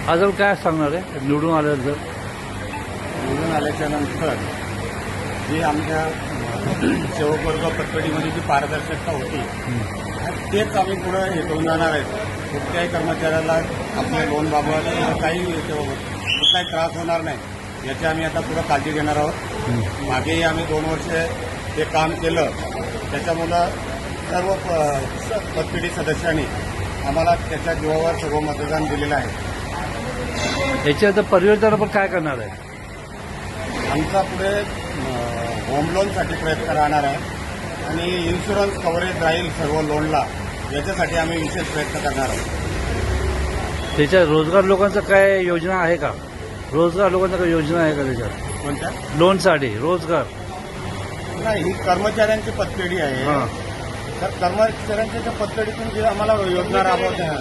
अजून काय सांगणार आहे निवडून आल्यानंतर? निवडून आल्याच्या नंतर जी आमच्या सेवकवर्ग पतपेढीमध्ये जी पारदर्शकता होती तेच आम्ही पुढे हे करून जाणार आहेत. कुठल्याही कर्मचाऱ्याला आपल्या लोनबाबत काही कुठलाही त्रास होणार नाही याची आम्ही आता पुढे काळजी घेणार आहोत. मागेही आम्ही 2 वर्ष ते काम केलं, त्याच्यामुळं सर्व पतपेढी सदस्यांनी आम्हाला त्याच्या जीवावर सर्व मतदान दिलेलं आहे. याच्यानंतर परिवर्तन पण काय करणार आहे? आमचा पुढे होम लोनसाठी प्रयत्न राहणार आहे आणि इन्शुरन्स कव्हरेज राहील सर्व लोनला, याच्यासाठी आम्ही विशेष प्रयत्न करणार आहोत. त्याच्यात रोजगार लोकांचं काय योजना आहे का? रोजगार लोकांचं काही योजना आहे का त्याच्यात? कोणत्या? लोनसाठी रोजगार नाही, ही कर्मचाऱ्यांची पतपेढी आहे. हां. तर कर्मचाऱ्यांच्या पतपेढीतून जे आम्हाला योजना राबवत्या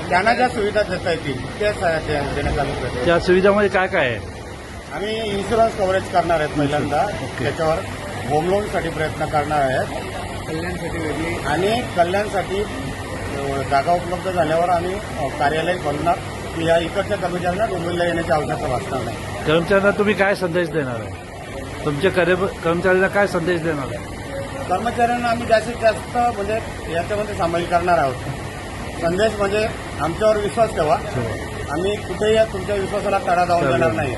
त्यांना ज्या सुविधा देता येतील तेच देण्यात आलं पाहिजे. त्या सुविधामध्ये काय काय आहे? आम्ही इन्शुरन्स कव्हरेज करणार आहेत पहिल्यांदा. ओके. त्याच्यावर होम लोनसाठी प्रयत्न करणार आहेत. कल्याणसाठी वेगळी आणि कल्याणसाठी जागा उपलब्ध झाल्यावर आम्ही कार्यालय खोलणार की या इकडच्या कर्मचाऱ्यांना डोंबिवलीला येण्याची आवश्यकता भासणार नाही. कर्मचाऱ्यांना तुम्ही काय संदेश देणार आहे? तुमच्या कर्मचाऱ्यांना काय संदेश देणार आहे? कर्मचाऱ्यांना आम्ही जास्तीत जास्त म्हणजे याच्यामध्ये सामील करणार आहोत. संदेश म्हणजे आमच्यावर विश्वास ठेवा, आम्ही कुठेही तुमच्या विश्वासाला तडा जाऊन देणार नाही.